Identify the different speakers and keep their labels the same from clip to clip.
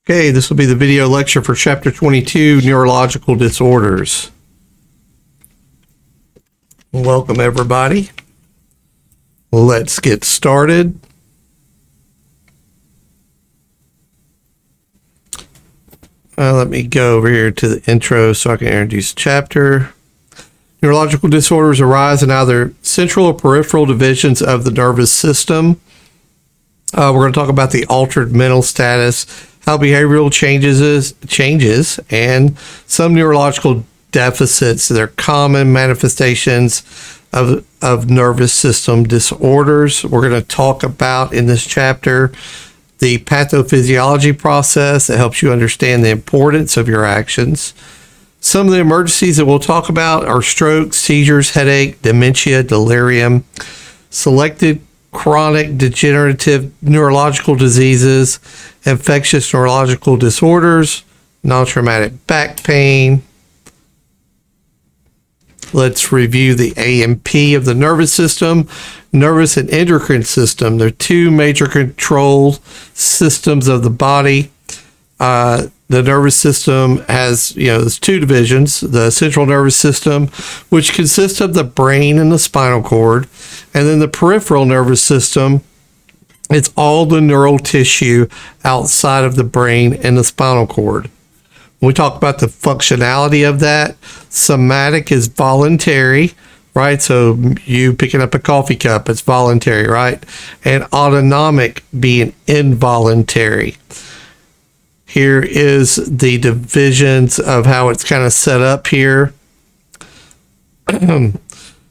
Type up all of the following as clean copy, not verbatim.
Speaker 1: Okay, this will be the video lecture for Chapter 22, Neurological Disorders. Welcome, everybody. Let's get started. Let me go over here to the intro so I can introduce the chapter. Neurological disorders arise in either central or peripheral divisions of the nervous system. We're going to talk about the altered mental status, how behavioral changes, and some neurological deficits. They're common manifestations of nervous system disorders. We're going to talk about in this chapter the pathophysiology process that helps you understand the importance of your actions. Some of the emergencies that we'll talk about are strokes, seizures, headache, dementia, delirium, selected chronic degenerative neurological diseases, infectious neurological disorders, non-traumatic back pain. Let's review the AEMT of the nervous system, nervous and endocrine system. They're two major control systems of the body. The nervous system has, there's two divisions, the central nervous system, which consists of the brain and the spinal cord, and then the peripheral nervous system. It's all the neural tissue outside of the brain and the spinal cord. When we talk about the functionality of that, somatic is voluntary, right? So you picking up a coffee cup, it's voluntary, right? And autonomic being involuntary. Here is the divisions of how it's kind of set up here.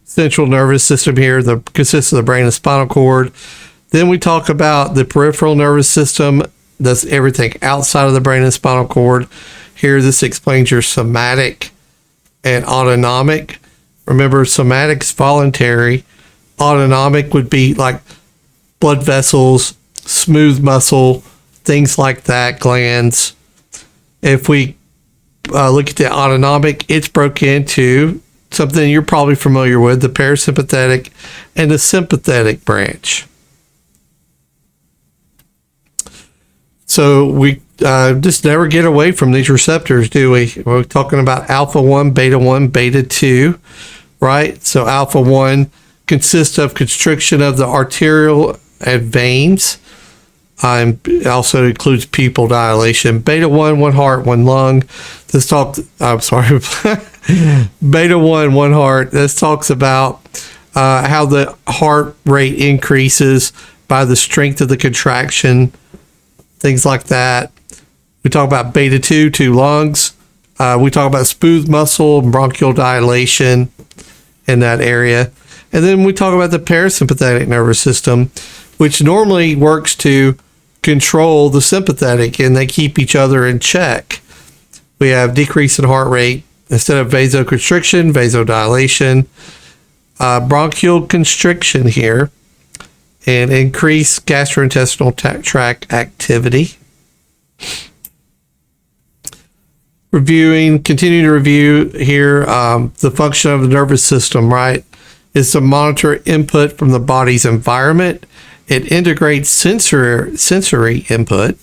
Speaker 1: Central nervous system here consists of the brain and spinal cord. Then we talk about the peripheral nervous system. That's everything outside of the brain and spinal cord. Here, this explains your somatic and autonomic. Remember, somatic is voluntary. Autonomic would be like blood vessels, smooth muscle, things like that, glands. If we look at the autonomic, it's broken into something you're probably familiar with, the parasympathetic and the sympathetic branch. So we just never get away from these receptors, do we? We're talking about alpha 1, beta 2, right? So alpha 1 consists of constriction of the arterial and veins. It also includes pupil dilation. Beta 1, one heart, one lung. Beta 1, one heart. This talks about how the heart rate increases by the strength of the contraction, things like that. We talk about beta 2, two lungs. We talk about smooth muscle and bronchial dilation in that area. And then we talk about the parasympathetic nervous system, which normally works to control the sympathetic, and they keep each other in check. We have decrease in heart rate instead of vasoconstriction, vasodilation, bronchial constriction here, and increased gastrointestinal tract activity. Continue to review here the function of the nervous system, right? Is to monitor input from the body's environment. It integrates sensory input,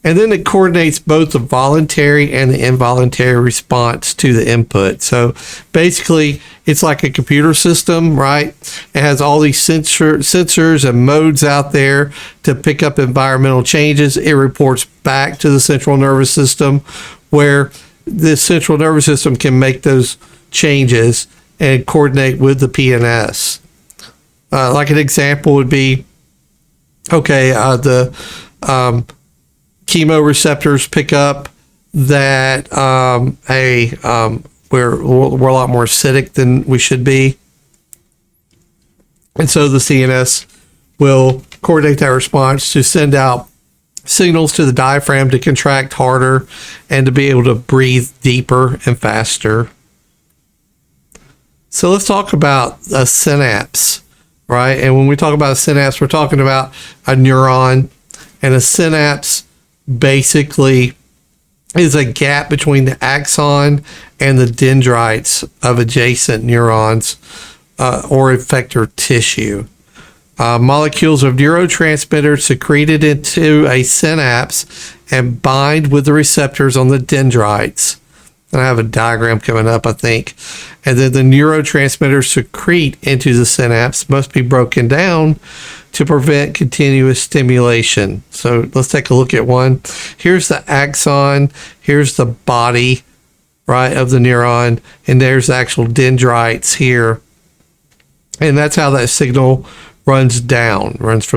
Speaker 1: and then it coordinates both the voluntary and the involuntary response to the input. So basically, it's like a computer system, right? It has all these sensors and modes out there to pick up environmental changes. It reports back to the central nervous system, where the central nervous system can make those changes and coordinate with the PNS. Like an example would be, the chemoreceptors pick up that we're a lot more acidic than we should be. And so the CNS will coordinate that response to send out signals to the diaphragm to contract harder and to be able to breathe deeper and faster. So let's talk about a synapse, right? And when we talk about a synapse, we're talking about a neuron, and a synapse basically is a gap between the axon and the dendrites of adjacent neurons or effector tissue. Molecules of neurotransmitters secreted into a synapse and bind with the receptors on the dendrites. And I have a diagram coming up, I think. And then the neurotransmitters secrete into the synapse must be broken down to prevent continuous stimulation. So let's take a look at one. Here's the axon. Here's the body, right, of the neuron. And there's the actual dendrites here. And that's how that signal runs down, runs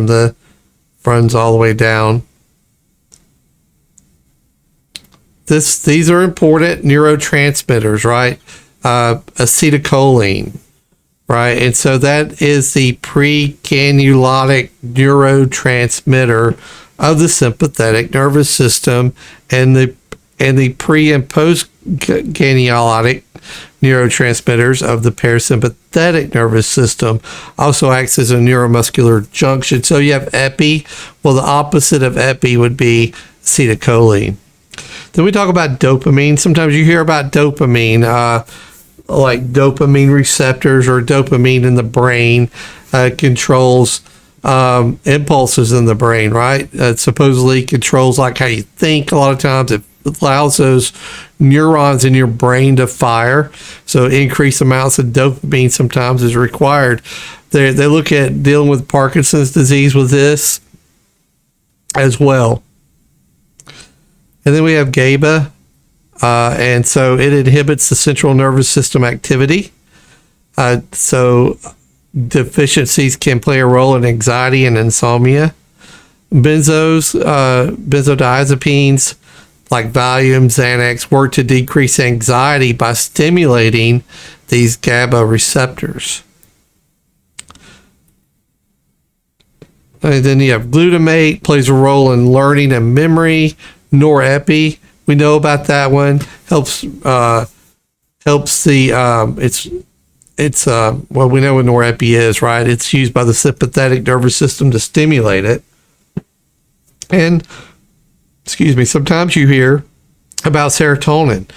Speaker 1: all the way down. These are important neurotransmitters, right? Acetylcholine, right? And so that is the preganglionic neurotransmitter of the sympathetic nervous system, and the pre and postganglionic neurotransmitters of the parasympathetic nervous system also acts as a neuromuscular junction. So you have epi. Well, the opposite of epi would be acetylcholine. Then we talk about dopamine. Sometimes you hear about dopamine, like dopamine receptors or dopamine in the brain controls impulses in the brain, right? It supposedly controls like how you think. A lot of times it allows those neurons in your brain to fire. So increased amounts of dopamine sometimes is required. They look at dealing with Parkinson's disease with this as well. And then we have GABA, and so it inhibits the central nervous system activity. So deficiencies can play a role in anxiety and insomnia. Benzodiazepines like Valium, Xanax work to decrease anxiety by stimulating these GABA receptors. And then you have glutamate, plays a role in learning and memory. Norepi, we know about that one. Helps the well, we know what norepi is, right? It's used by the sympathetic nervous system to stimulate it. And sometimes you hear about serotonin,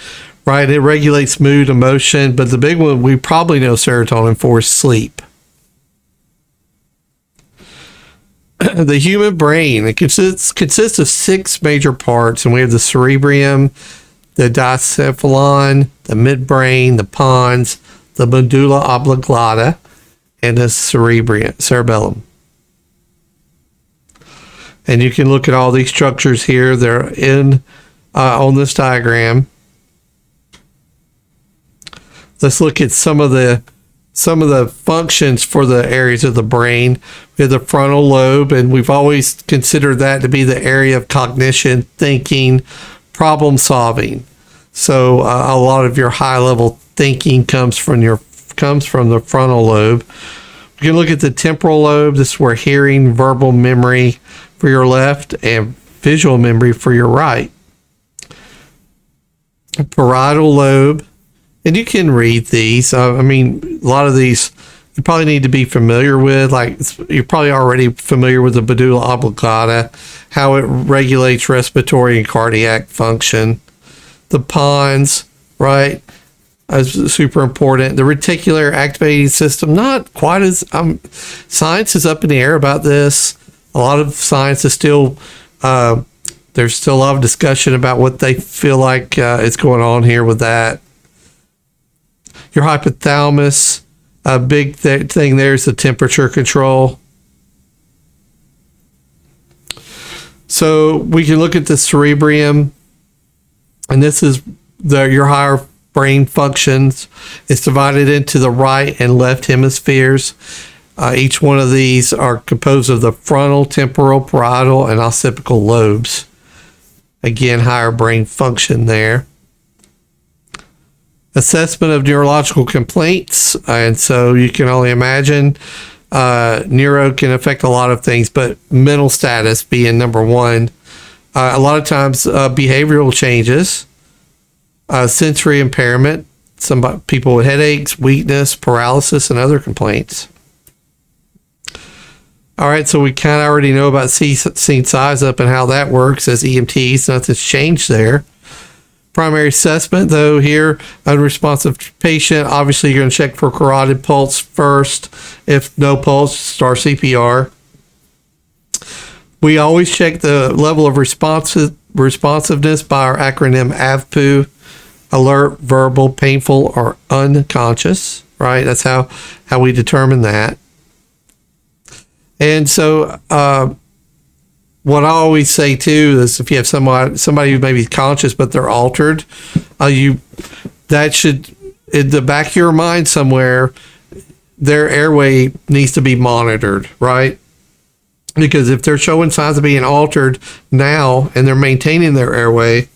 Speaker 1: right? It regulates mood, emotion, but the big one we probably know serotonin for is sleep. The human brain, it consists of 6 major parts, and we have the cerebrium, the diencephalon, the midbrain, the pons, the medulla oblongata, and the cerebellum. And you can look at all these structures here. They're in on this diagram. Let's look at some of the functions for the areas of the brain. We have the frontal lobe, and we've always considered that to be the area of cognition, thinking, problem solving. So a lot of your high level thinking comes from the frontal lobe. We can look at the temporal lobe. This is where hearing, verbal memory for your left, and visual memory for your right. Parietal lobe. And you can read these. A lot of these you probably need to be familiar with. Like, you're probably already familiar with the medulla oblongata, how it regulates respiratory and cardiac function. The pons, right, is super important. The reticular activating system, not quite as science is up in the air about this. A lot of science is still there's still a lot of discussion about what they feel like is going on here with that. Your hypothalamus, a big thing there is the temperature control. So we can look at the cerebrium, and this is your higher brain functions. It's divided into the right and left hemispheres. Each one of these are composed of the frontal, temporal, parietal, and occipital lobes. Again, higher brain function there. Assessment of neurological complaints, and so you can only imagine neuro can affect a lot of things, but mental status being number one. A lot of times behavioral changes, sensory impairment, some people with headaches, weakness, paralysis, and other complaints. All right, so we kind of already know about seeing size up and how that works as EMTs. Nothing's changed there. Primary assessment, though, here, unresponsive patient, obviously you're going to check for carotid pulse first. If no pulse, start CPR. We always check the level of responsiveness responsiveness by our acronym AVPU: alert, verbal, painful, or unconscious, right? That's how we determine that. And so what I always say too is if you have somebody who may be conscious but they're altered, that should, in the back of your mind somewhere, their airway needs to be monitored, right? Because if they're showing signs of being altered now and they're maintaining their airway,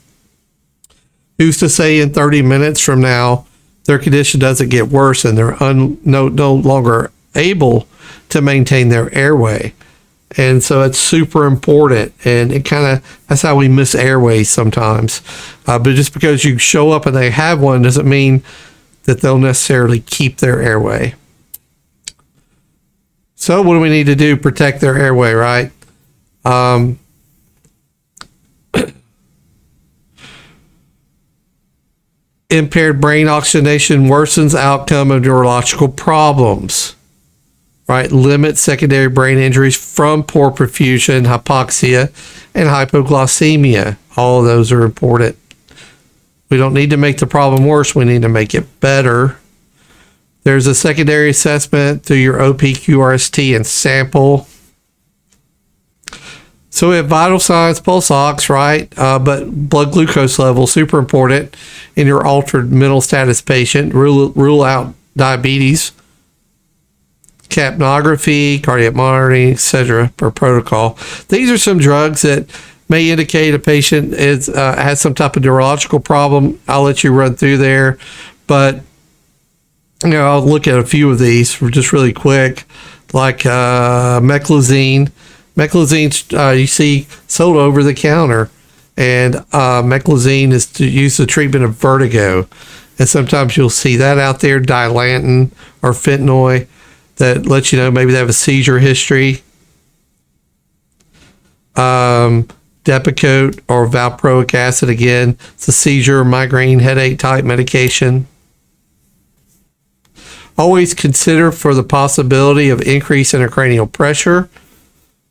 Speaker 1: who's to say in 30 minutes from now their condition doesn't get worse and they're no longer able to maintain their airway? And so it's super important, and that's how we miss airways sometimes. But just because you show up and they have one doesn't mean that they'll necessarily keep their airway. So what do we need to do? Protect their airway, right? Impaired brain oxygenation worsens outcome of neurological problems, right? Limit secondary brain injuries from poor perfusion, hypoxia, and hypoglycemia. All of those are important. We don't need to make the problem worse. We need to make it better. There's a secondary assessment through your OPQRST and sample. So we have vital signs, pulse ox, right? But blood glucose level, super important in your altered mental status patient. Rule out diabetes, capnography, cardiac monitoring, etc. per protocol. These are some drugs that may indicate a patient has some type of neurological problem. I'll let you run through there, but I'll look at a few of these for just really quick, like meclizine. Meclizine, you see sold over the counter, and meclizine is used for the treatment of vertigo. And sometimes you'll see that out there, Dilantin or fentanyl, that lets you know maybe they have a seizure history. Depakote or valproic acid, again, it's a seizure, migraine, headache type medication. Always consider for the possibility of increase in intracranial pressure,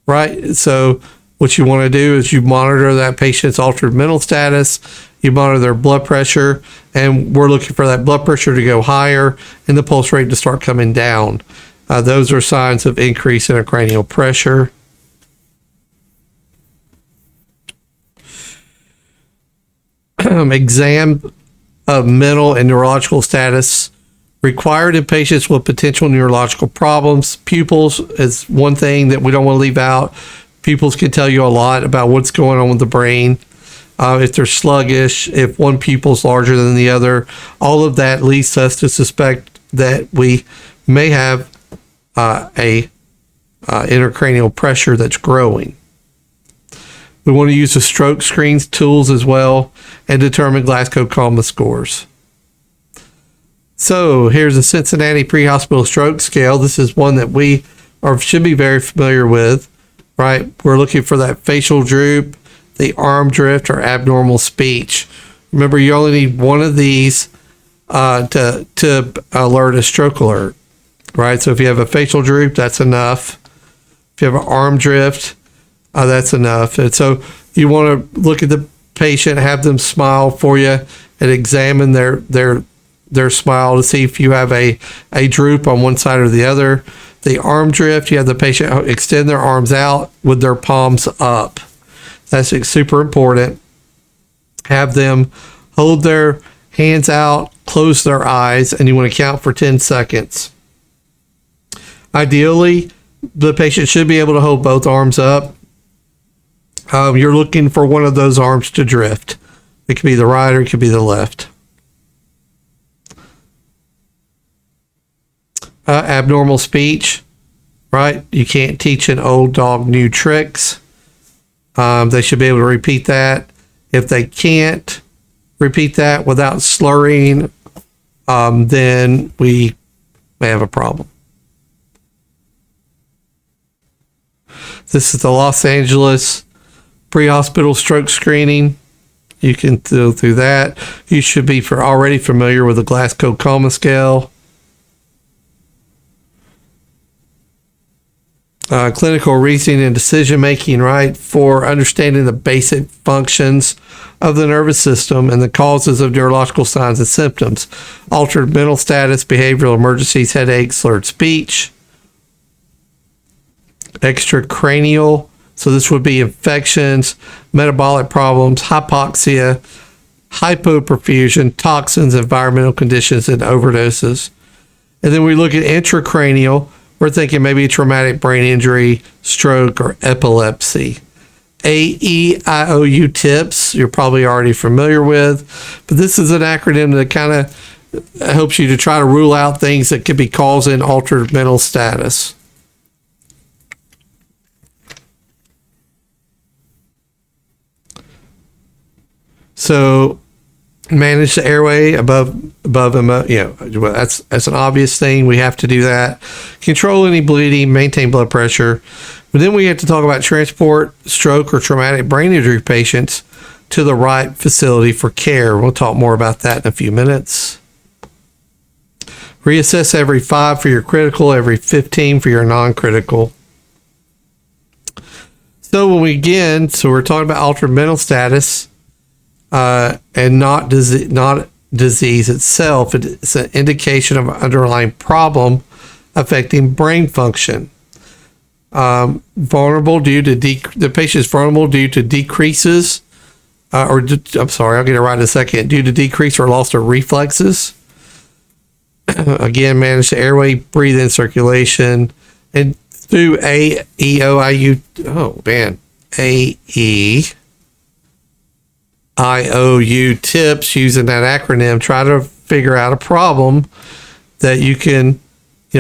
Speaker 1: right? So what you want to do is you monitor that patient's altered mental status, you monitor their blood pressure, and we're looking for that blood pressure to go higher and the pulse rate to start coming down. Those are signs of increase in intracranial pressure. Exam of mental and neurological status required in patients with potential neurological problems. Pupils is one thing that we don't want to leave out. Pupils can tell you a lot about what's going on with the brain. If they're sluggish, if one pupil's larger than the other, all of that leads us to suspect that we may have a intracranial pressure that's growing. We want to use the stroke screens tools as well and determine Glasgow Coma scores. So here's the Cincinnati Pre-Hospital Stroke Scale. This is one that we should be very familiar with, right? We're looking for that facial droop, the arm drift, or abnormal speech. Remember, you only need one of these to alert a stroke alert, right? So if you have a facial droop, that's enough. If you have an arm drift, that's enough. And so you want to look at the patient, have them smile for you, and examine their smile to see if you have a droop on one side or the other. The arm drift, you have the patient extend their arms out with their palms up. That's super important. Have them hold their hands out, close their eyes, and you want to count for 10 seconds. Ideally, the patient should be able to hold both arms up. You're looking for one of those arms to drift. It could be the right or it could be the left. Abnormal speech, right? You can't teach an old dog new tricks. They should be able to repeat that. If they can't repeat that without slurring, then we may have a problem. This is the Los Angeles Pre-Hospital Stroke Screening. You can go through that. You should be already familiar with the Glasgow Coma Scale. clinical reasoning and decision making, right, for understanding the basic functions of the nervous system and the causes of neurological signs and symptoms, altered mental status, behavioral emergencies, headaches, slurred speech, extracranial. So this would be infections, metabolic problems, hypoxia, hypoperfusion, toxins, environmental conditions, and overdoses. And then we look at intracranial. We're thinking maybe traumatic brain injury, stroke, or epilepsy. AEIOU tips, you're probably already familiar with, but this is an acronym that kind of helps you to try to rule out things that could be causing altered mental status. So manage the airway above that's an obvious thing. We have to do that. Control any bleeding, maintain blood pressure. But then we have to talk about transport stroke or traumatic brain injury patients to the right facility for care. We'll talk more about that in a few minutes. Reassess every 5 for your critical, every 15 for your non-critical. So when we we're talking about altered mental status, and not disease itself. It's an indication of an underlying problem affecting brain function. Vulnerable due to the patient is vulnerable due to decreases, I'll get it right in a second. Due to decrease or loss of reflexes. Again, manage the airway, breathe in circulation, and through AEIOU tips, using that acronym, try to figure out a problem that you can,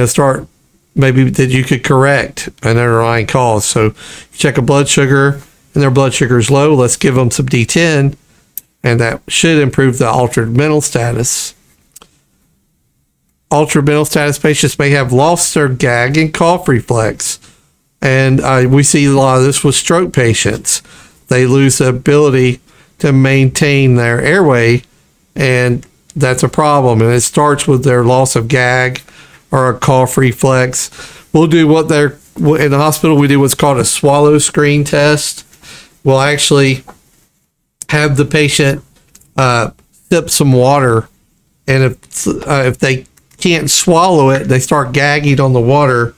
Speaker 1: start, maybe that you could correct an underlying cause. So you check a blood sugar and their blood sugar is low. Let's give them some D10, and that should improve the altered mental status. Altered mental status patients may have lost their gag and cough reflex. And we see a lot of this with stroke patients. They lose the ability to maintain their airway, and that's a problem. And it starts with their loss of gag or a cough reflex. We'll do in the hospital, we do what's called a swallow screen test. We'll actually have the patient sip some water, and if they can't swallow it, they start gagging on the water,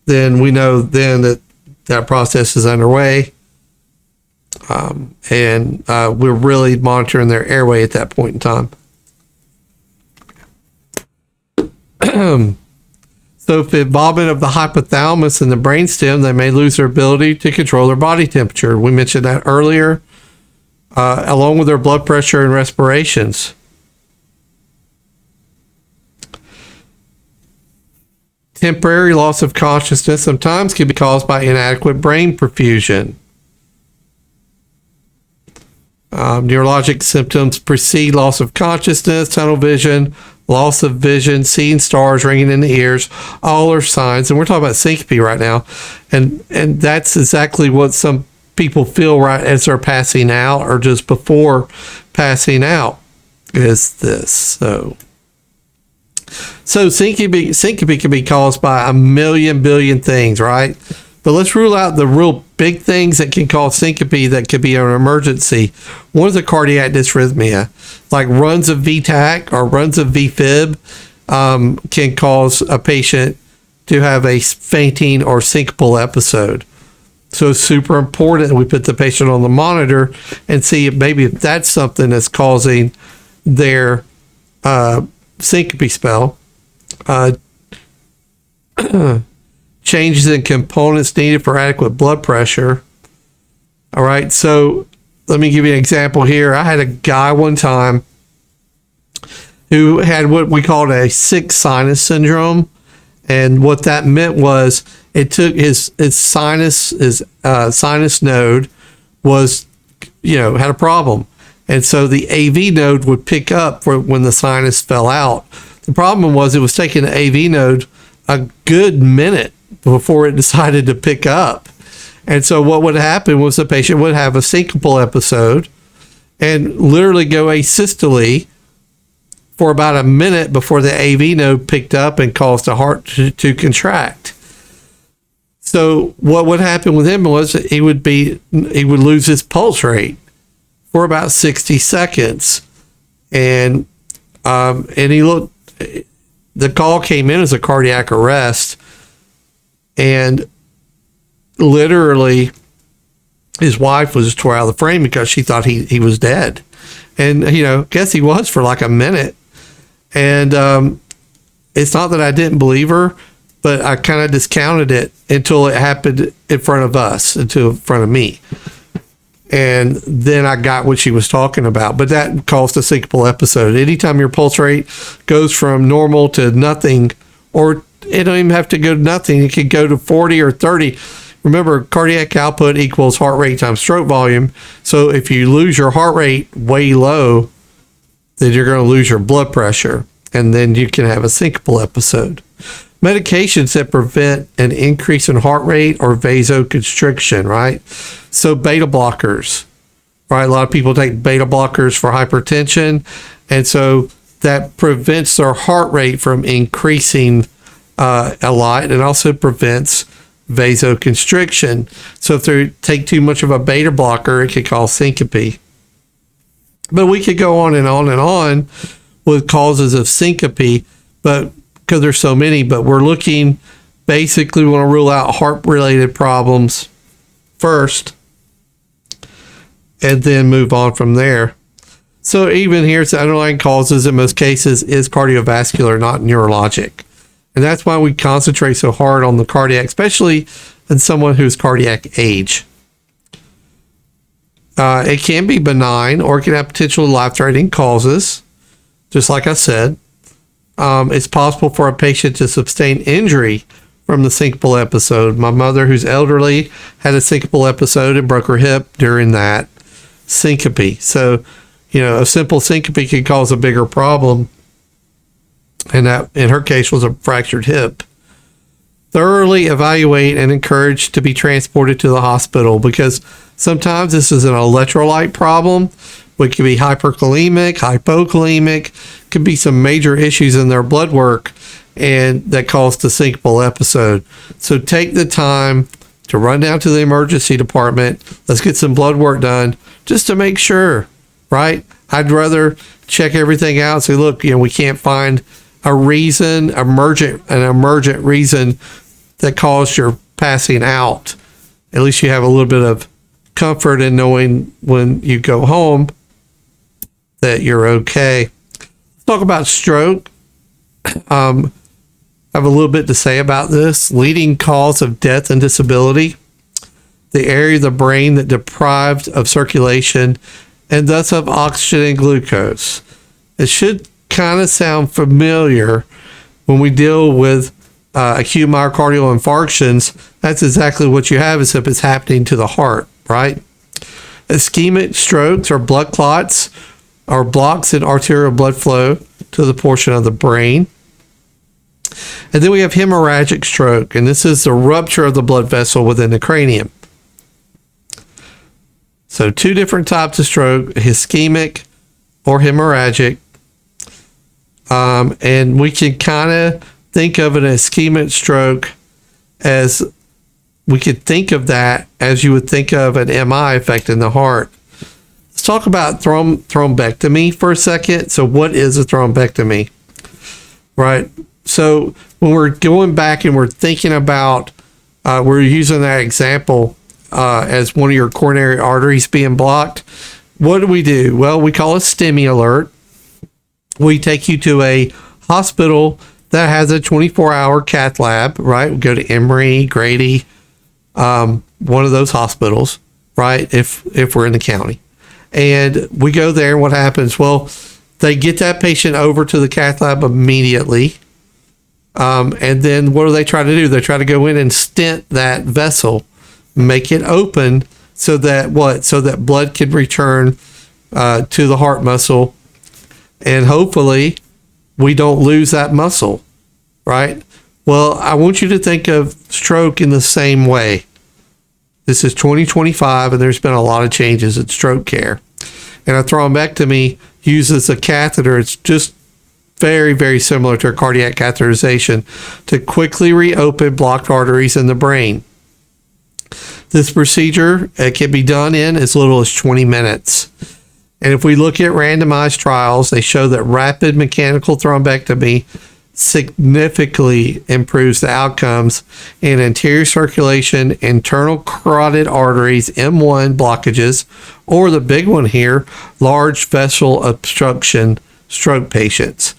Speaker 1: then we know then that process is underway. And we're really monitoring their airway at that point in time. So if involvement of the hypothalamus and the brainstem, they may lose their ability to control their body temperature. We mentioned that earlier, along with their blood pressure and respirations. Temporary loss of consciousness sometimes can be caused by inadequate brain perfusion. Neurologic symptoms precede loss of consciousness, tunnel vision, loss of vision, seeing stars, ringing in the ears. All are signs, and we're talking about syncope right now, and that's exactly what some people feel right as they're passing out or just before passing out is this. So syncope can be caused by a billion things, right? But let's rule out the real big things that can cause syncope that could be an emergency. One is a cardiac dysrhythmia, like runs of VTAC or runs of VFib can cause a patient to have a fainting or syncopal episode. So it's super important that we put the patient on the monitor and see if maybe that's something that's causing their syncope spell. Changes in components needed for adequate blood pressure. All right, so let me give you an example here. I had a guy one time who had what we called a sick sinus syndrome, and what that meant was it took his sinus node was had a problem, and so the AV node would pick up for when the sinus fell out. The problem was it was taking the AV node a good minute before it decided to pick up. And so what would happen was the patient would have a syncopal episode and literally go asystole for about a minute before the AV node picked up and caused the heart to contract. So what would happen with him was he would lose his pulse rate for about 60 seconds. And he looked, the call came in as a cardiac arrest, and literally his wife was tore out of the frame because she thought he was dead. And, guess he was for like a minute. And it's not that I didn't believe her, but I kind of discounted it until it happened in front of us, until in front of me. And then I got what she was talking about. But that caused a syncopal episode. Anytime your pulse rate goes from normal to nothing, or it don't even have to go to nothing, it could go to 40 or 30. Remember, cardiac output equals heart rate times stroke volume. So if you lose your heart rate way low, then you're going to lose your blood pressure, and then you can have a syncopal episode. Medications that prevent an increase in heart rate or vasoconstriction, right? So beta blockers, right? A lot of people take beta blockers for hypertension, and so that prevents their heart rate from increasing a lot, and also prevents vasoconstriction. So if they take too much of a beta blocker, it could cause syncope. But we could go on and on and on with causes of syncope, but because there's so many, but we're looking, basically we want to rule out heart-related problems first, and then move on from there. So even here, it's the underlying causes in most cases is cardiovascular, not neurologic. And that's why we concentrate so hard on the cardiac, especially in someone who's cardiac age. It can be benign, or it can have potential life-threatening causes, just like I said. It's possible for a patient to sustain injury from the syncopal episode. My mother, who's elderly, had a syncopal episode and broke her hip during that syncope. So, a simple syncope can cause a bigger problem. And that, in her case, was a fractured hip. Thoroughly evaluate and encourage to be transported to the hospital, because sometimes this is an electrolyte problem. It could be hyperkalemic, hypokalemic, could be some major issues in their blood work, and that cause the syncopal episode. So take the time to run down to the emergency department. Let's get some blood work done just to make sure, right? I'd rather check everything out and say, look, we can't find a reason, an emergent reason that caused your passing out. At least you have a little bit of comfort in knowing when you go home that you're okay. Let's talk about stroke. I have a little bit to say about this. Leading cause of death and disability. The area of the brain that deprived of circulation and thus of oxygen and glucose. It should kind of sound familiar when we deal with acute myocardial infarctions. That's exactly what you have, except it's happening to the heart, right? Ischemic strokes or blood clots are blocks in arterial blood flow to the portion of the brain. And then we have hemorrhagic stroke, and this is the rupture of the blood vessel within the cranium. So two different types of stroke, ischemic or hemorrhagic. And we can kind of think of an ischemic stroke as, we could think of that as you would think of an MI affecting the heart. Let's talk about thrombectomy for a second. So what is a thrombectomy? Right. So when we're going back and we're thinking about, we're using that example as one of your coronary arteries being blocked. What do? Well, we call a STEMI alert. We take you to a hospital that has a 24-hour cath lab, right? We go to Emory, Grady, one of those hospitals, right? If we're in the county. And we go there, and what happens? Well, they get that patient over to the cath lab immediately. And then what do they try to do? They try to go in and stent that vessel, make it open so that what? So that blood can return to the heart muscle. And hopefully we don't lose that muscle, right? Well, I want you to think of stroke in the same way. This is 2025, and there's been a lot of changes in stroke care. And a thrombectomy uses a catheter. It's just very, very similar to a cardiac catheterization to quickly reopen blocked arteries in the brain. This procedure can be done in as little as 20 minutes. And if we look at randomized trials, they show that rapid mechanical thrombectomy significantly improves the outcomes in anterior circulation, internal carotid arteries, M1 blockages, or the big one here, large vessel obstruction stroke patients.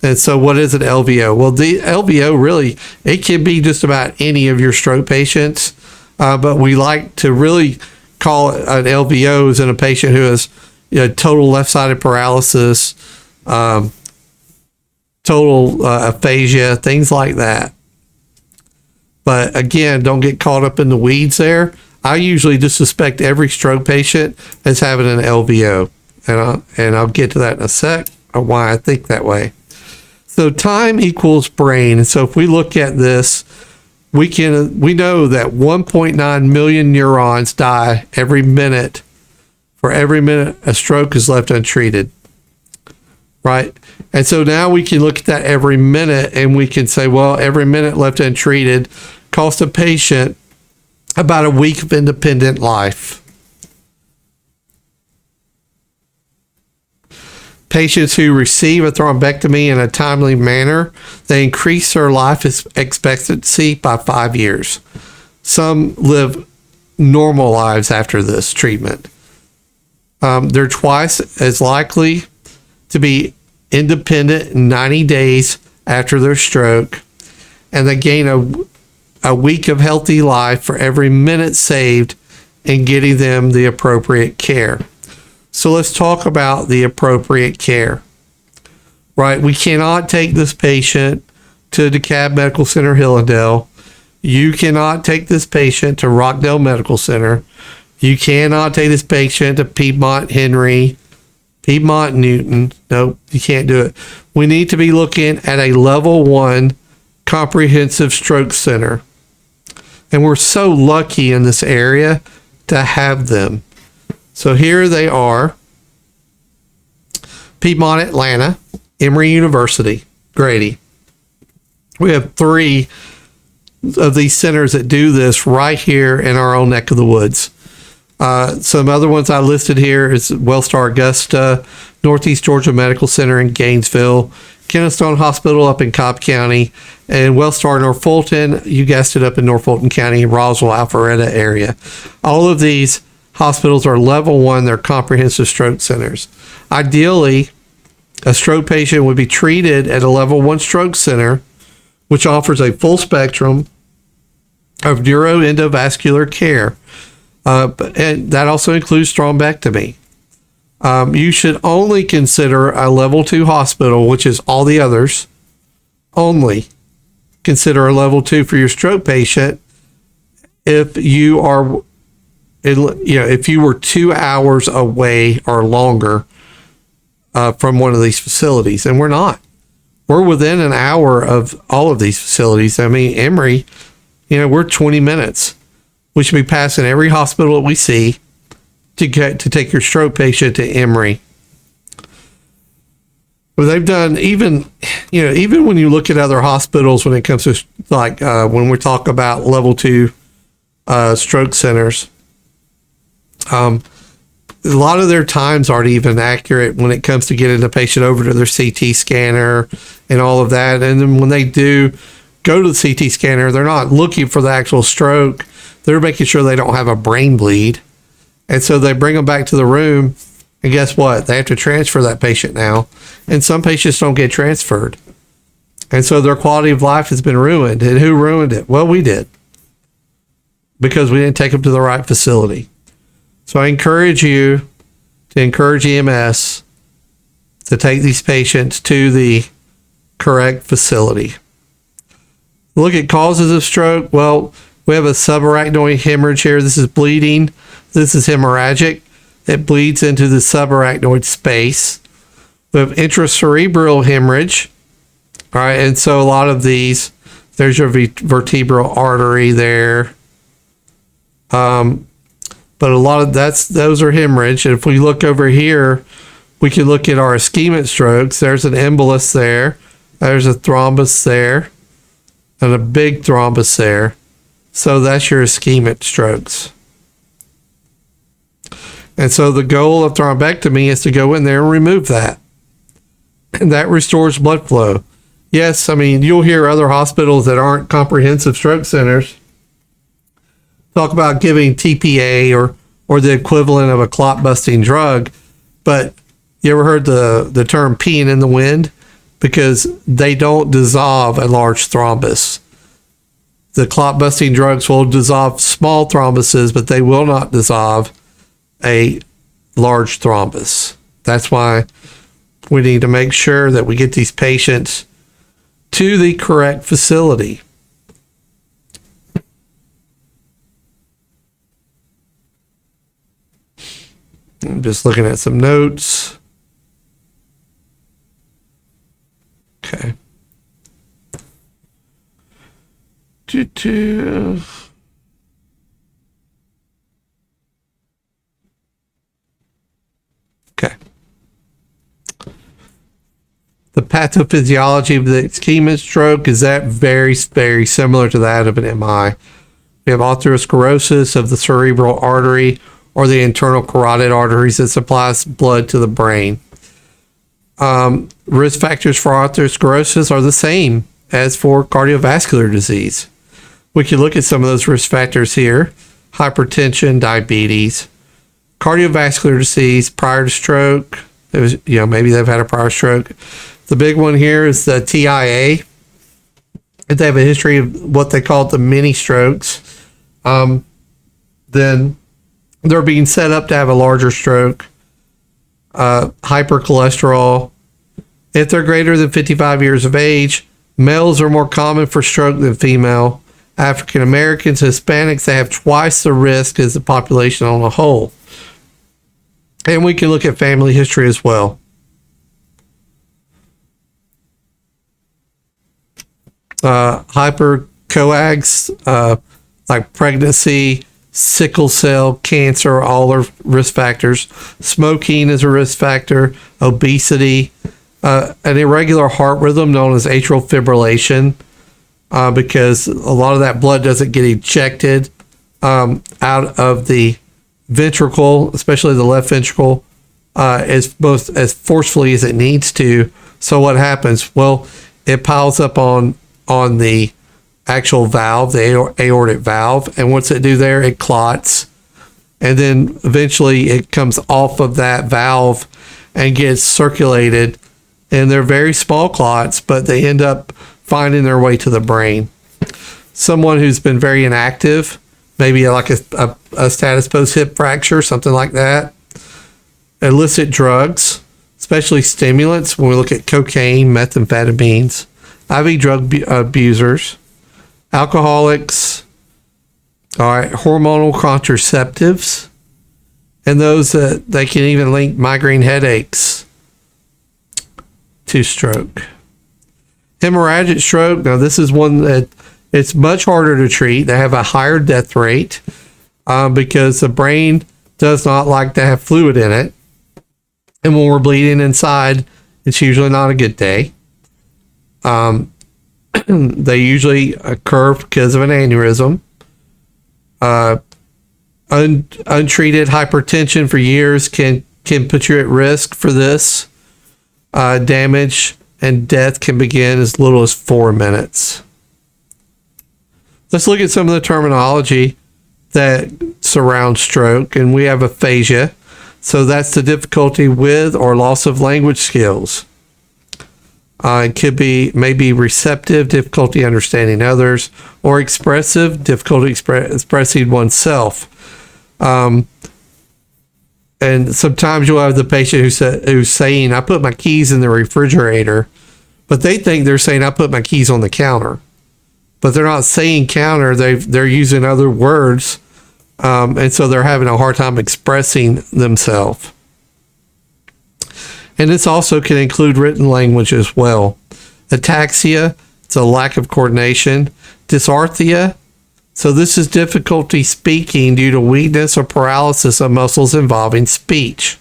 Speaker 1: And so what is an LVO? Well, the LVO really, it can be just about any of your stroke patients, but we like to really call it an LVO as in a patient who has total left-sided paralysis, total aphasia, things like that. But again, don't get caught up in the weeds there. I usually just suspect every stroke patient as having an LVO, and I'll get to that in a sec, or why I think that way. So time equals brain. And so if we look at this, we know that 1.9 million neurons die every minute. For every minute a stroke is left untreated, right? And so now we can look at that every minute, and we can say, well, every minute left untreated costs a patient about a week of independent life. Patients who receive a thrombectomy in a timely manner, they increase their life expectancy by 5 years. Some live normal lives after this treatment. They're twice as likely to be independent in 90 days after their stroke, and they gain a week of healthy life for every minute saved in getting them the appropriate care. So let's talk about the appropriate care, right? We cannot take this patient to DeKalb Medical Center, Hillendale. You cannot take this patient to Rockdale Medical Center. You cannot take this patient to Piedmont Henry, Piedmont Newton. Nope, you can't do it. We need to be looking at a level 1 comprehensive stroke center. And we're so lucky in this area to have them. So here they are. Piedmont, Atlanta, Emory University, Grady. We have 3 of these centers that do this right here in our own neck of the woods. Some other ones I listed here is Wellstar Augusta, Northeast Georgia Medical Center in Gainesville, Kennestone Hospital up in Cobb County, and Wellstar Norfolton, you guessed it, up in Norfolton County, Roswell, Alpharetta area. All of these hospitals are level 1, they're comprehensive stroke centers. Ideally, a stroke patient would be treated at a level 1 stroke center, which offers a full spectrum of neuroendovascular care. And that also includes thrombectomy. You should only consider a level 2 hospital, which is all the others. Only consider a level 2 for your stroke patient if you are, if you were 2 hours away or longer from one of these facilities, and we're not. We're within an hour of all of these facilities. I mean, Emory, we're 20 minutes. We should be passing every hospital that we see to take your stroke patient to Emory. Well, they've done even when you look at other hospitals when it comes to when we talk about level 2 stroke centers, a lot of their times aren't even accurate when it comes to getting the patient over to their CT scanner and all of that. And then when they do go to the CT scanner, they're not looking for the actual stroke. They're making sure they don't have a brain bleed. And so they bring them back to the room, and guess what? They have to transfer that patient now. And some patients don't get transferred. And so their quality of life has been ruined. And who ruined it? Well, we did. Because we didn't take them to the right facility. So I encourage you to encourage EMS to take these patients to the correct facility. Look at causes of stroke. Well, we have a subarachnoid hemorrhage here. This is bleeding. This is hemorrhagic. It bleeds into the subarachnoid space. We have intracerebral hemorrhage. All right, and so a lot of these, there's your vertebral artery there. But a lot of those are hemorrhage. And if we look over here, we can look at our ischemic strokes. There's an embolus there. There's a thrombus there. And a big thrombus there. So that's your ischemic strokes. And so the goal of thrombectomy is to go in there and remove that. And that restores blood flow. Yes, I mean, you'll hear other hospitals that aren't comprehensive stroke centers talk about giving TPA or the equivalent of a clot-busting drug. But you ever heard the term peeing in the wind? Because they don't dissolve a large thrombus. The clot-busting drugs will dissolve small thrombuses, but they will not dissolve a large thrombus. That's why we need to make sure that we get these patients to the correct facility. I'm just looking at some notes. Okay. Okay. The pathophysiology of the ischemic stroke is that very, very similar to that of an MI. We have atherosclerosis of the cerebral artery or the internal carotid arteries that supplies blood to the brain. Risk factors for atherosclerosis are the same as for cardiovascular disease. We can look at some of those risk factors here: hypertension, diabetes, cardiovascular disease prior to stroke. It was, maybe they've had a prior stroke. The big one here is the TIA. If they have a history of what they call the mini strokes, then they're being set up to have a larger stroke. Hypercholesterol. If they're greater than 55 years of age, males are more common for stroke than female. African Americans, Hispanics, they have twice the risk as the population on the whole. And we can look at family history as well. Hypercoags, like pregnancy, sickle cell, cancer, all are risk factors. Smoking is a risk factor. Obesity, an irregular heart rhythm known as atrial fibrillation, because a lot of that blood doesn't get ejected out of the ventricle, especially the left ventricle, as forcefully as it needs to. So what happens? Well, it piles up on the actual valve, the aortic valve, and once it do there, it clots, and then eventually it comes off of that valve and gets circulated, and they're very small clots, but they end up finding their way to the brain. Someone who's been very inactive, maybe like a status post hip fracture, something like that. Illicit drugs, especially stimulants, when we look at cocaine, methamphetamines, IV drug abusers, alcoholics, all right, hormonal contraceptives, and those that they can even link migraine headaches to stroke. Hemorrhagic stroke, now this is one that it's much harder to treat. They have a higher death rate because the brain does not like to have fluid in it. And when we're bleeding inside, it's usually not a good day. They usually occur because of an aneurysm. Untreated hypertension for years can put you at risk for this. Damage and death can begin as little as 4 minutes. Let's look at some of the terminology that surrounds stroke, and we have aphasia. So that's the difficulty with or loss of language skills. It could be maybe receptive, difficulty understanding others, or expressive, difficulty expressing oneself. And sometimes you'll have the patient who's saying, "I put my keys in the refrigerator," but they think they're saying, "I put my keys on the counter," but they're not saying counter. They're using other words, and so they're having a hard time expressing themselves. And this also can include written language as well. Ataxia, it's a lack of coordination. Dysarthria, so this is difficulty speaking due to weakness or paralysis of muscles involving speech.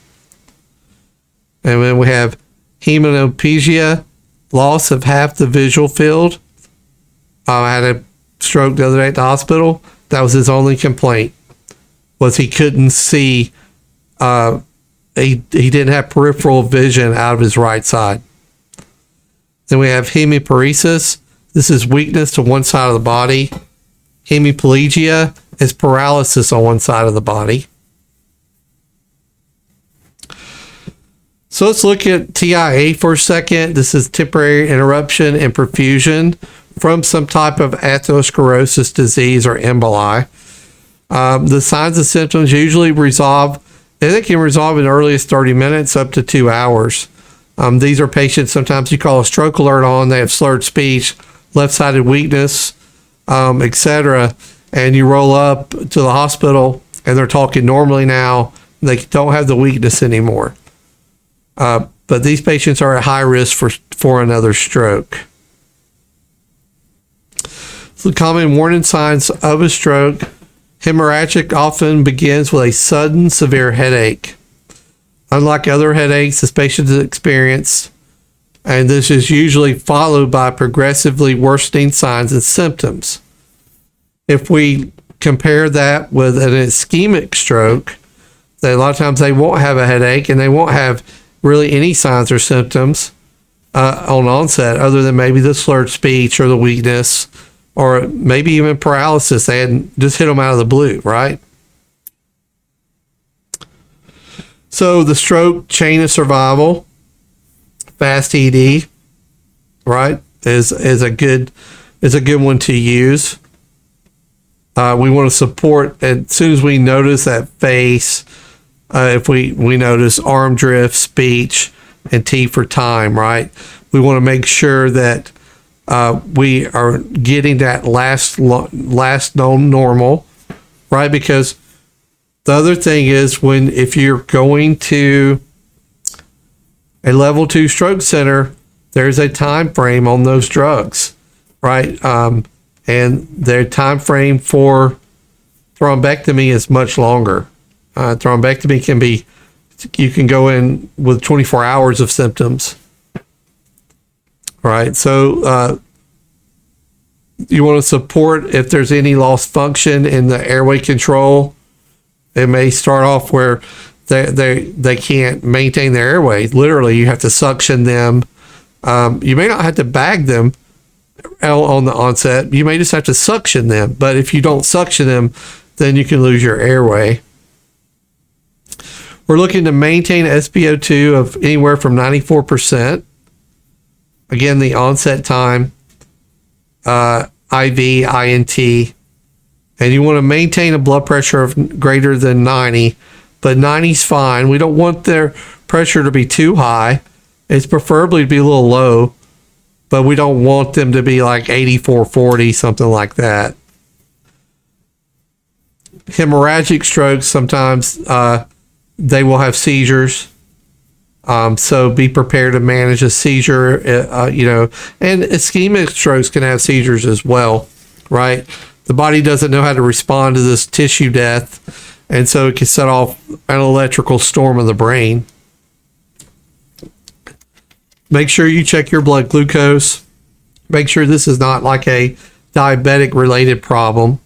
Speaker 1: And then we have hemiplegia, loss of half the visual field. I had a stroke the other day at the hospital. That was his only complaint, was he couldn't see. He didn't have peripheral vision out of his right side. Then we have hemiparesis. This is weakness to one side of the body. Hemiplegia is paralysis on one side of the body. So let's look at TIA for a second. This is temporary interruption in perfusion from some type of atherosclerosis disease or emboli. The signs and symptoms usually resolve, and they can resolve in the earliest 30 minutes up to 2 hours. These are patients, sometimes you call a stroke alert on, they have slurred speech, left-sided weakness, etc. And you roll up to the hospital and they're talking normally now. They don't have the weakness anymore. But these patients are at high risk for another stroke. So the common warning signs of a stroke: hemorrhagic often begins with a sudden severe headache. Unlike other headaches this patient has experienced, and this is usually followed by progressively worsening signs and symptoms. If we compare that with an ischemic stroke, that a lot of times they won't have a headache and they won't have really any signs or symptoms on onset, other than maybe the slurred speech or the weakness, or maybe even paralysis. They hadn't just hit them out of the blue, right? So the stroke chain of survival, fast ED, right, is a good one to use. We want to support as soon as we notice that face. If we notice arm drift, speech, and T for time, right? We want to make sure that we are getting that last known normal, right? Because the other thing is, if you're going to a level 2 stroke center, there's a time frame on those drugs, right? And their time frame for thrombectomy is much longer. Thrombectomy can be, you can go in with 24 hours of symptoms, right? So you want to support if there's any lost function in the airway control. It may start off where they can't maintain their airway. Literally, you have to suction them. You may not have to bag them on the onset. You may just have to suction them. But if you don't suction them, then you can lose your airway. We're looking to maintain SpO2 of anywhere from 94%. Again, the onset time, IV, INT. And you want to maintain a blood pressure of greater than 90, but 90 is fine. We don't want their pressure to be too high. It's preferably to be a little low, but we don't want them to be like 84/40, something like that. Hemorrhagic strokes, sometimes they will have seizures. So be prepared to manage a seizure, and ischemic strokes can have seizures as well, right? The body doesn't know how to respond to this tissue death, and so it can set off an electrical storm of the brain. Make sure you check your blood glucose. Make sure this is not like a diabetic related problem.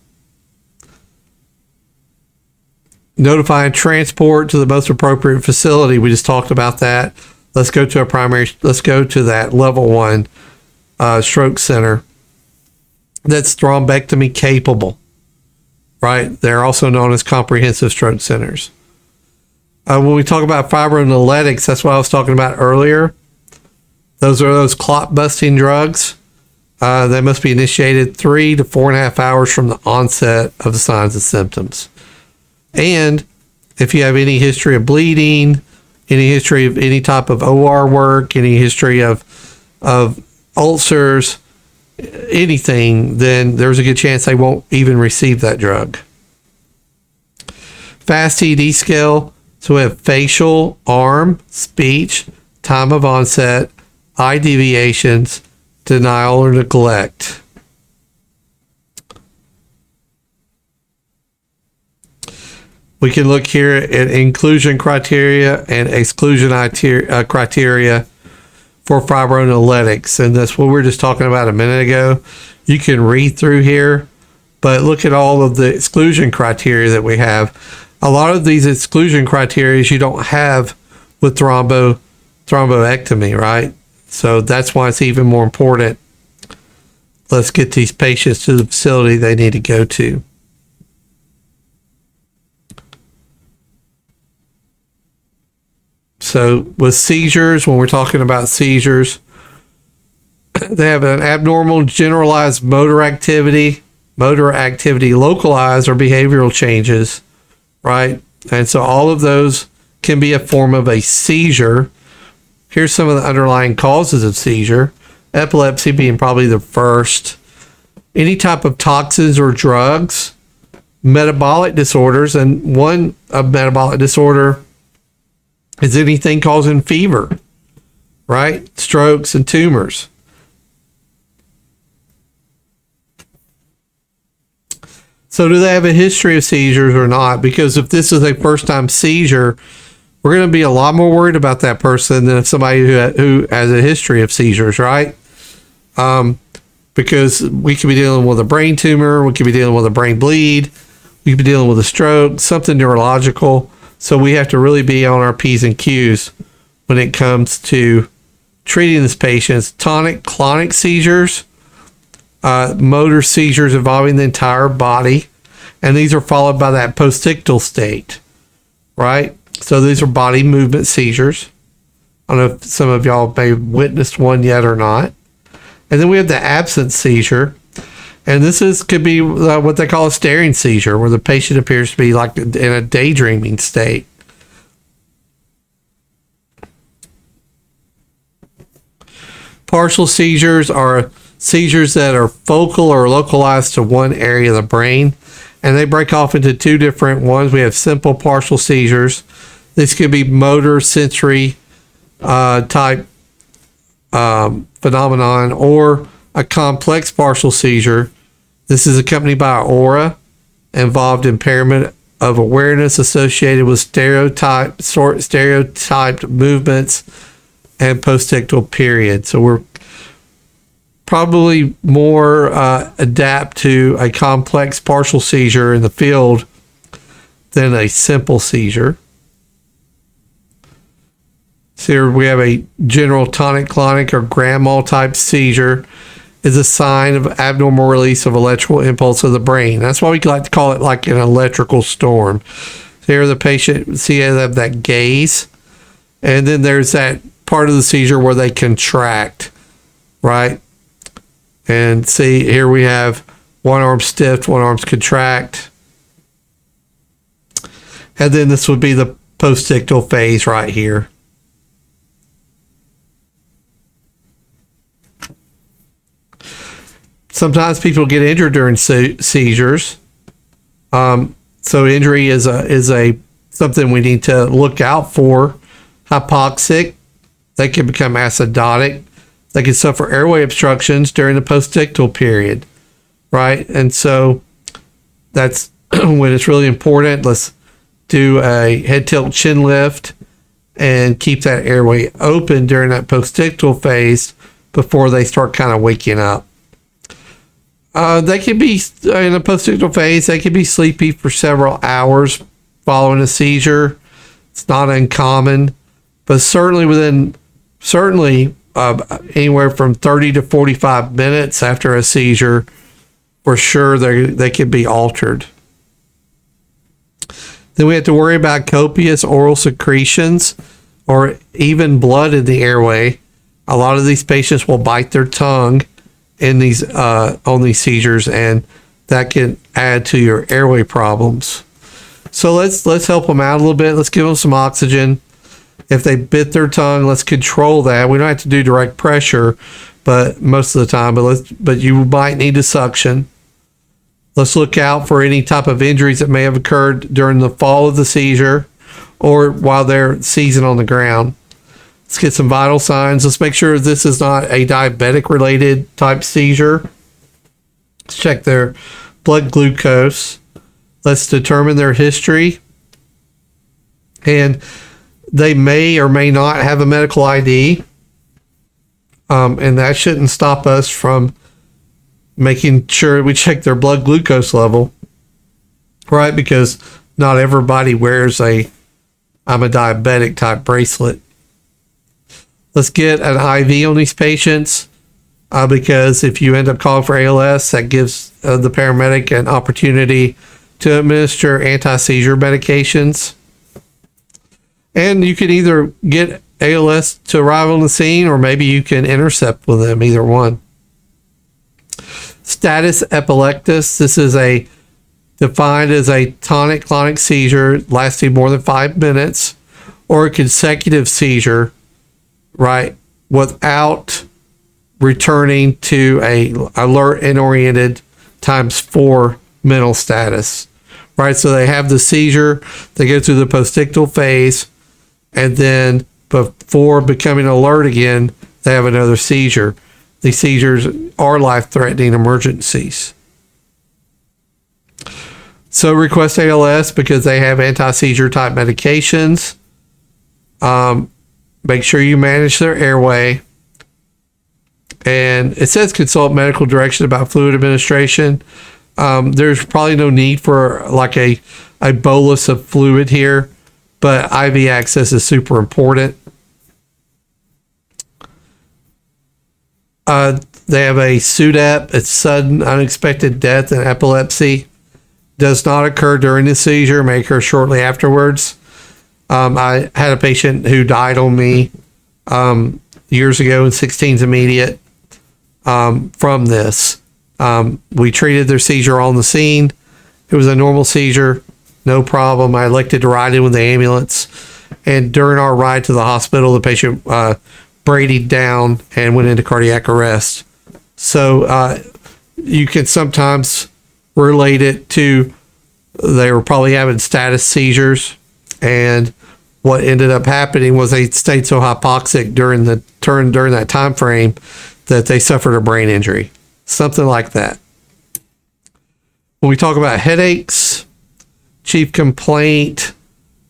Speaker 1: Notify and transport to the most appropriate facility. We just talked about that. Let's go to that level 1 stroke center that's thrombectomy capable, right? They're also known as comprehensive stroke centers. When we talk about fibrinolytics, that's what I was talking about earlier. Those are those clot busting drugs. They must be initiated 3 to 4.5 hours from the onset of the signs and symptoms. And if you have any history of bleeding, any history of any type of OR work, any history of ulcers, anything, then there's a good chance they won't even receive that drug. Fast ED scale. So we have facial, arm, speech, time of onset, eye deviations, denial or neglect. We can look here at inclusion criteria and exclusion criteria for fibrinolytics. And that's what we were just talking about a minute ago. You can read through here, but look at all of the exclusion criteria that we have. A lot of these exclusion criteria you don't have with thromboectomy, right? So that's why it's even more important. Let's get these patients to the facility they need to go to. So with seizures, when we're talking about seizures, they have an abnormal generalized motor activity localized, or behavioral changes, right? And so all of those can be a form of a seizure. Here's some of the underlying causes of seizure. Epilepsy being probably the first. Any type of toxins or drugs, metabolic disorders, and one metabolic disorder is anything causing fever, right? Strokes and tumors. So do they have a history of seizures or not? Because if this is a first-time seizure, we're going to be a lot more worried about that person than if somebody who has a history of seizures, right? Because we could be dealing with a brain tumor, we could be dealing with a brain bleed, we could be dealing with a stroke, something neurological. So we have to really be on our P's and Q's when it comes to treating this patient's tonic-clonic seizures, motor seizures involving the entire body, and these are followed by that postictal state, right? So these are body movement seizures. I don't know if some of y'all may have witnessed one yet or not. And then we have the absence seizure, and this could be what they call a staring seizure, where the patient appears to be like in a daydreaming state. Partial seizures are seizures that are focal or localized to one area of the brain, and they break off into two different ones. We have simple partial seizures. This could be motor sensory type phenomenon, or a complex partial seizure. This is accompanied by aura, involved impairment of awareness associated with stereotyped movements and postictal period. So we're probably more adapt to a complex partial seizure in the field than a simple seizure. So here we have a general tonic-clonic or grand mal type seizure is a sign of abnormal release of electrical impulse of the brain. That's why we like to call it like an electrical storm. So here the patient, see, they have that gaze, and then there's that part of the seizure where they contract, right? And see, here we have one arm stiff, one arm's contract. And then this would be the postictal phase right here. Sometimes people get injured during seizures. So injury is a something we need to look out for. Hypoxic, they can become acidotic. They can suffer airway obstructions during the postictal period, right? And so that's when it's really important. Let's do a head tilt chin lift and keep that airway open during that postictal phase before they start kind of waking up. They can be in a postictal phase. They can be sleepy for several hours following a seizure. It's not uncommon, but certainly anywhere from 30 to 45 minutes after a seizure, for sure they could be altered. Then we have to worry about copious oral secretions or even blood in the airway. A lot of these patients will bite their tongue in these on these seizures, and that can add to your airway problems. So let's help them out a little bit. Let's give them some oxygen. If they bit their tongue, let's control that. We don't have to do direct pressure, but most of the time, but you might need to suction. Let's look out for any type of injuries that may have occurred during the fall of the seizure or while they're seizing on the ground. Let's get some vital signs. Let's make sure this is not a diabetic-related type seizure. Let's check their blood glucose. Let's determine their history. And they may or may not have a medical ID. And that shouldn't stop us from making sure we check their blood glucose level, right? Because not everybody wears I'm a diabetic type bracelet. Let's get an IV on these patients, because if you end up calling for ALS, that gives the paramedic an opportunity to administer anti-seizure medications. And you can either get ALS to arrive on the scene, or maybe you can intercept with them, either one. Status epilepticus. This is defined as a tonic-clonic seizure lasting more than 5 minutes, or a consecutive seizure, right, without returning to a alert and oriented ×4 mental status, right? So they have the seizure, they go through the postictal phase, and then before becoming alert again, they have another seizure. These seizures are life-threatening emergencies. So request ALS because they have anti-seizure type medications. Make sure you manage their airway. And it says consult medical direction about fluid administration. There's probably no need for like a bolus of fluid here, but IV access is super important. They have a SUDEP. It's sudden unexpected death in epilepsy. Does not occur during the seizure, may occur shortly afterwards. I had a patient who died on me years ago in 16's immediate from this. We treated their seizure on the scene. It was a normal seizure, no problem. I elected to ride in with the ambulance. And during our ride to the hospital, the patient bradyed down and went into cardiac arrest. So you can sometimes relate it to they were probably having status seizures, and what ended up happening was they stayed so hypoxic during that time frame that they suffered a brain injury, something like that. When we talk about headaches, chief complaint,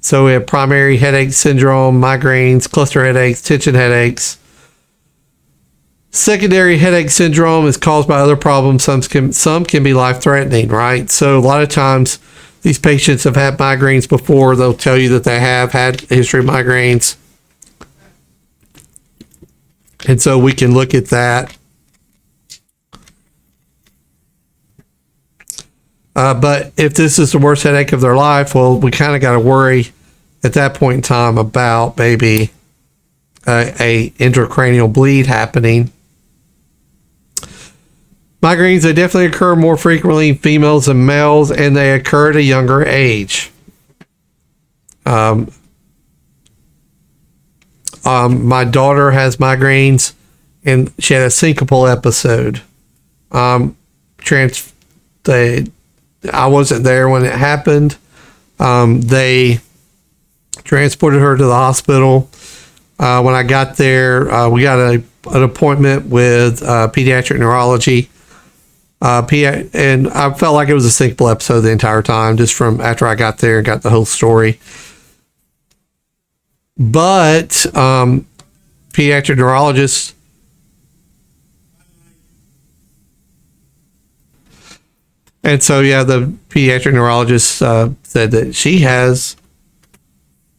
Speaker 1: so we have primary headache syndrome, migraines, cluster headaches, tension headaches. Secondary headache syndrome is caused by other problems. Some can be life-threatening, right? So a lot of times these patients have had migraines before. They'll tell you that they have had a history of migraines. And so we can look at that. But if this is the worst headache of their life, well, we kind of got to worry at that point in time about maybe a intracranial bleed happening. Migraines, they definitely occur more frequently in females than males, and they occur at a younger age. My daughter has migraines, and she had a syncopal episode. I wasn't there when it happened. They transported her to the hospital. When I got there, we got an appointment with pediatric neurology. And I felt like it was a syncopal episode the entire time, just from after I got there and got the whole story. But pediatric neurologist and so the pediatric neurologist said that she has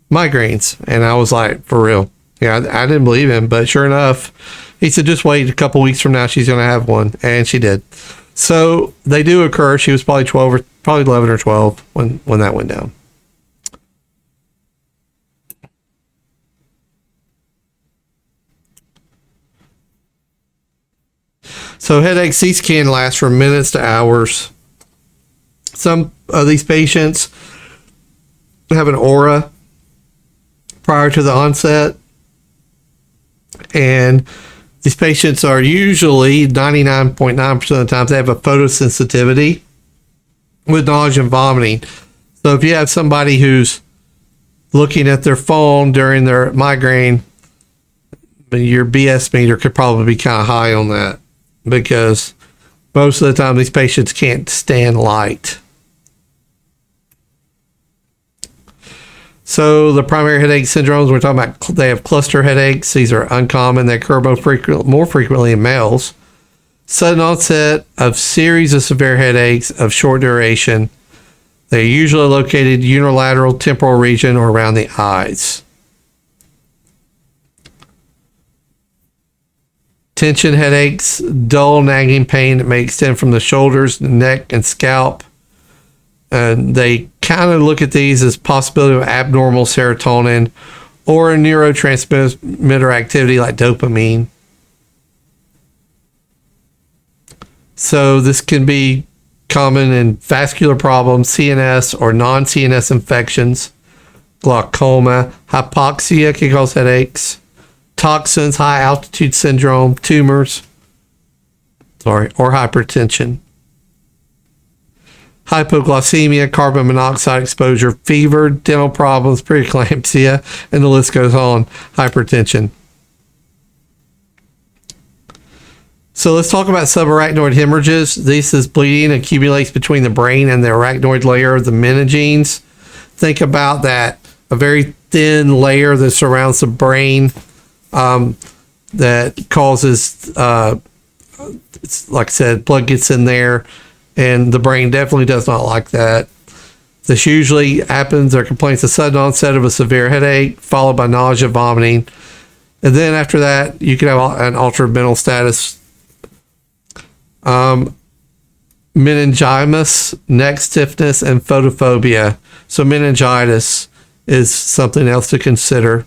Speaker 1: migraines, and I was like, for real? I didn't believe him, but sure enough, he said, just wait a couple weeks from now, she's going to have one, and she did. So they do occur. She was probably 11 or 12 when that went down. So headaches, these can last from minutes to hours. Some of these patients have an aura prior to the onset, and these patients are usually 99.9% of the time they have a photosensitivity with nausea and vomiting. So if you have somebody who's looking at their phone during their migraine, your BS meter could probably be kind of high on that, because most of the time these patients can't stand light. So the primary headache syndromes, we're talking about, they have cluster headaches. These are uncommon. They occur more frequently in males. Sudden onset of series of severe headaches of short duration. They're usually located unilateral temporal region or around the eyes. Tension headaches, dull nagging pain that may extend from the shoulders, neck, and scalp. And they kind of look at these as possibility of abnormal serotonin or a neurotransmitter activity like dopamine. So this can be common in vascular problems, CNS or non-CNS infections, glaucoma, hypoxia can cause headaches, toxins, high altitude syndrome, tumors, or hypertension. Hypoglycemia, carbon monoxide exposure, fever, dental problems, preeclampsia, and the list goes on. Hypertension. So let's talk about subarachnoid hemorrhages. This is bleeding accumulates between the brain and the arachnoid layer of the meninges. Think about that, a very thin layer that surrounds the brain that causes, it's, like I said, blood gets in there. And the brain definitely does not like that. This usually happens or complains of sudden onset of a severe headache, followed by nausea, vomiting. And then after that, you can have an altered mental status. Meningitis, neck stiffness, and photophobia. So meningitis is something else to consider.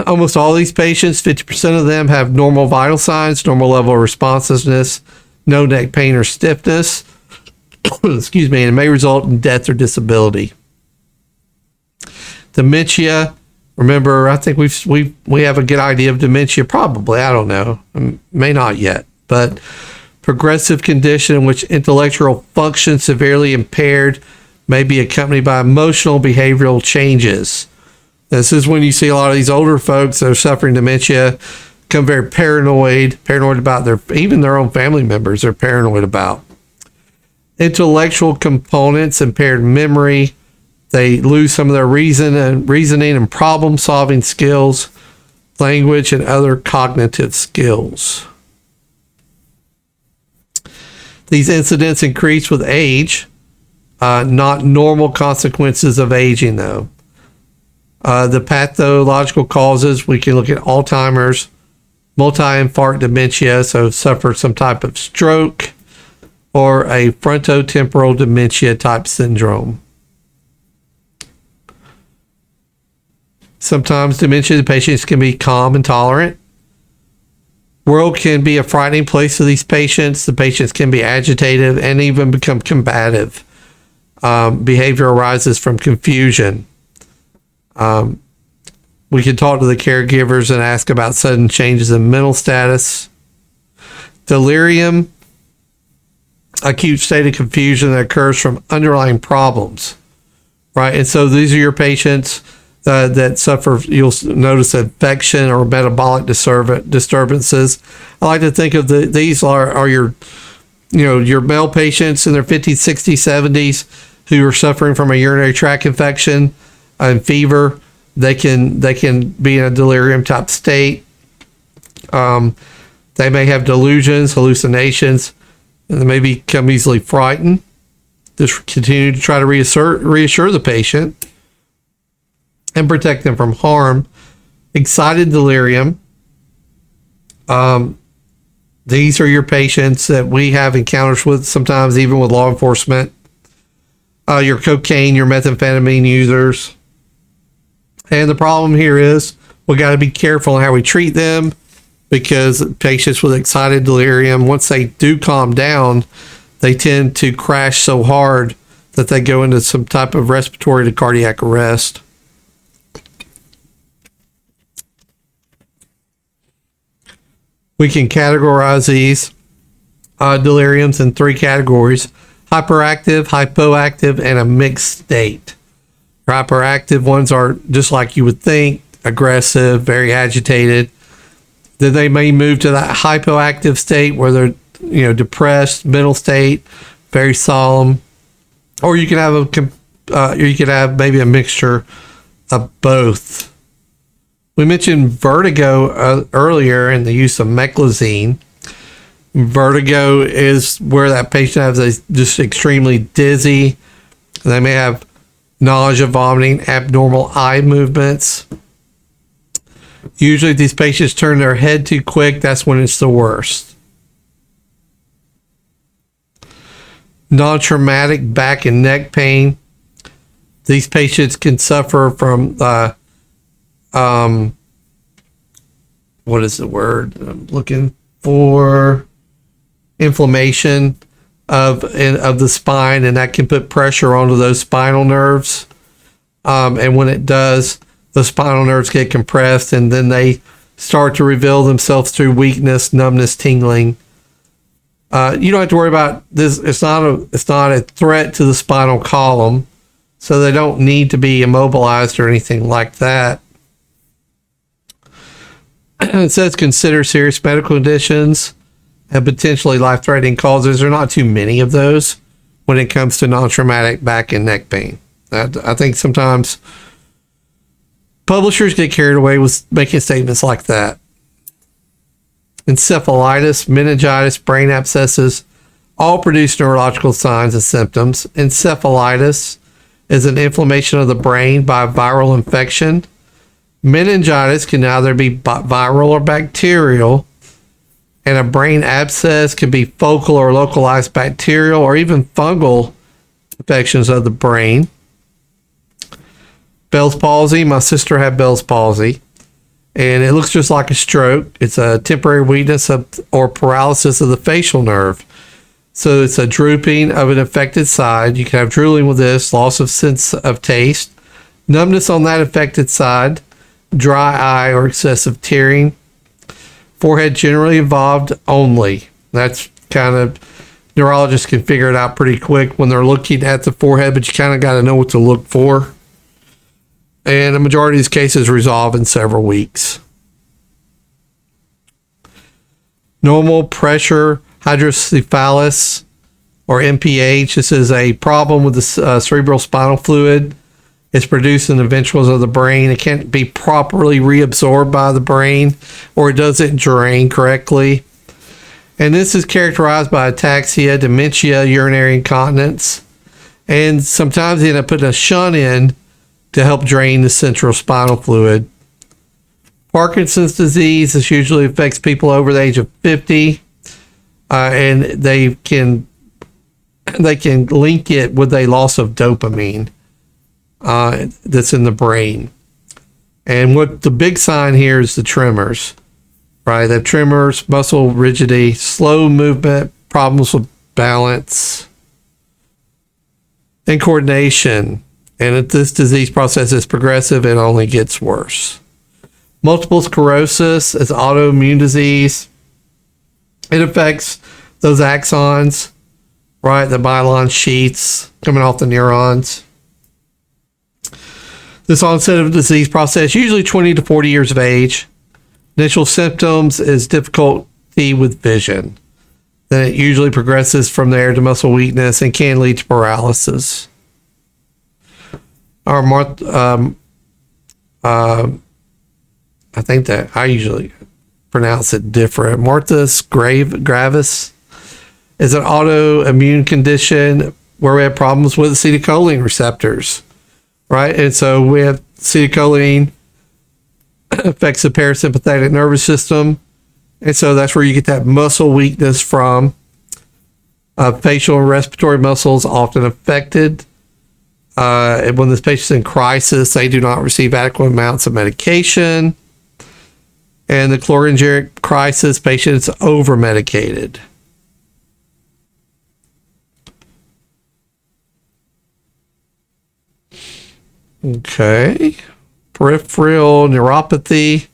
Speaker 1: Almost all these patients, 50% of them have normal vital signs, normal level of responsiveness, no neck pain or stiffness, excuse me, and it may result in death or disability. Dementia, remember, I think we have a good idea of dementia, probably, I don't know, may not yet, but progressive condition in which intellectual function severely impaired may be accompanied by emotional behavioral changes. This is when you see a lot of these older folks that are suffering dementia become very paranoid about even their own family members they're paranoid about. Intellectual components, impaired memory, they lose some of their reasoning and problem solving skills, language, and other cognitive skills. These incidents increase with age, not normal consequences of aging though. The pathological causes, we can look at Alzheimer's, multi-infarct dementia, so suffer some type of stroke, or a frontotemporal dementia type syndrome. Sometimes dementia patients can be calm and tolerant. World can be a frightening place for these patients. The patients can be agitated and even become combative. Behavior arises from confusion. We can talk to the caregivers and ask about sudden changes in mental status. Delirium, acute state of confusion that occurs from underlying problems, right? And so these are your patients that suffer, you'll notice, infection or metabolic disturbances. I like to think of these are your, your male patients in their 50s, 60s, 70s who are suffering from a urinary tract infection and fever. They can be in a delirium type state. They may have delusions, hallucinations, and they may become easily frightened. Just continue to try to reassure the patient and protect them from harm. Excited delirium. These are your patients that we have encounters with, sometimes even with law enforcement. Your cocaine, your methamphetamine users. And the problem here is we got to be careful in how we treat them, because patients with excited delirium, once they do calm down, they tend to crash so hard that they go into some type of respiratory to cardiac arrest. We can categorize these deliriums in three categories: hyperactive, hypoactive, and a mixed state. Hyperactive ones are just like you would think, aggressive, very agitated. Then they may move to that hypoactive state where they're, depressed, mental state, very solemn. Or you can have you could have maybe a mixture of both. We mentioned vertigo earlier and the use of meclizine. Vertigo is where that patient has just extremely dizzy. They may have nausea, vomiting, abnormal eye movements. Usually if these patients turn their head too quick, that's when it's the worst. Non-traumatic back and neck pain. These patients can suffer from what is the word I'm looking for? Inflammation of the spine, and that can put pressure onto those spinal nerves. And when it does, the spinal nerves get compressed, and then they start to reveal themselves through weakness, numbness, tingling. You don't have to worry about this. It's not a threat to the spinal column, so they don't need to be immobilized or anything like that. It says consider serious medical conditions and potentially life-threatening causes. There are not too many of those when it comes to non-traumatic back and neck pain. I think sometimes publishers get carried away with making statements like that. Encephalitis, meningitis, brain abscesses all produce neurological signs and symptoms. Encephalitis is an inflammation of the brain by viral infection. Meningitis can either be viral or bacterial, and a brain abscess can be focal or localized bacterial or even fungal infections of the brain. Bell's palsy. My sister had Bell's palsy, and it looks just like a stroke. It's a temporary weakness or paralysis of the facial nerve. So it's a drooping of an affected side. You can have drooling with this, loss of sense of taste, numbness on that affected side, dry eye or excessive tearing. Forehead generally involved only. That's kind of, neurologists can figure it out pretty quick when they're looking at the forehead, but you kind of got to know what to look for. And the majority of these cases resolve in several weeks. Normal pressure hydrocephalus or NPH. This is a problem with the cerebral spinal fluid. It's produced in the ventricles of the brain. It can't be properly reabsorbed by the brain, or it doesn't drain correctly. And this is characterized by ataxia, dementia, urinary incontinence. And sometimes they end up putting a shunt in to help drain the central spinal fluid. Parkinson's disease, this usually affects people over the age of 50. And they can link it with a loss of dopamine that's in the brain. And what the big sign here is the tremors, right? They have tremors, muscle rigidity, slow movement, problems with balance, and coordination. And if this disease process is progressive, it only gets worse. Multiple sclerosis is autoimmune disease. It affects those axons, right? The myelin sheaths coming off the neurons. This onset of disease process, usually 20 to 40 years of age. Initial symptoms is difficulty with vision. Then it usually progresses from there to muscle weakness and can lead to paralysis. I think that I usually pronounce it different. Myasthenia gravis is an autoimmune condition where we have problems with acetylcholine receptors, right? And so we have acetylcholine affects the parasympathetic nervous system. And so that's where you get that muscle weakness from. Facial and respiratory muscles often affected. And when this patient's in crisis, they do not receive adequate amounts of medication. And the chlorogenic crisis, patient's over-medicated. Okay. Peripheral neuropathy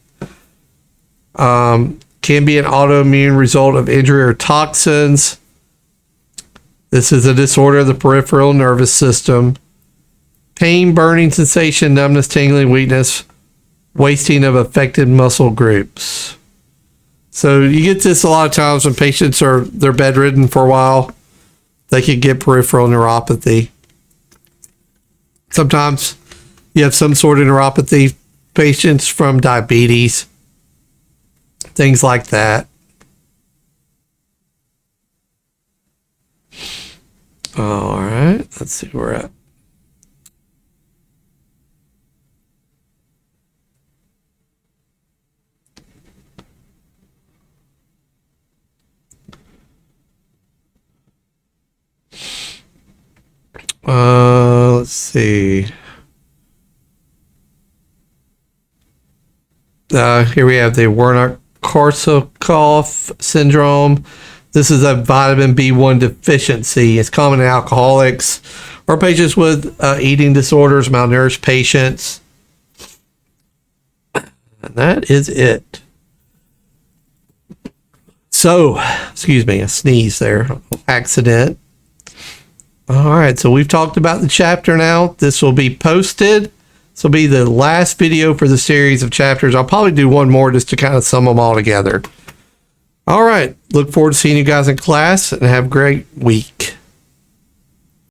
Speaker 1: can be an autoimmune result of injury or toxins. This is a disorder of the peripheral nervous system. Pain, burning sensation, numbness, tingling, weakness, wasting of affected muscle groups. So you get this a lot of times when patients they're bedridden for a while. They could get peripheral neuropathy. Sometimes you have some sort of neuropathy, patients from diabetes, things like that. All right, let's see where we're at. Let's see. Here we have the Wernicke-Korsakoff syndrome. This is a vitamin B1 deficiency. It's common in alcoholics or patients with eating disorders, malnourished patients. And that is it. So, excuse me, a sneeze there. Accident. All right, so we've talked about the chapter now. This will be posted. This will be the last video for the series of chapters. I'll probably do one more just to kind of sum them all together. All right, look forward to seeing you guys in class and have a great week.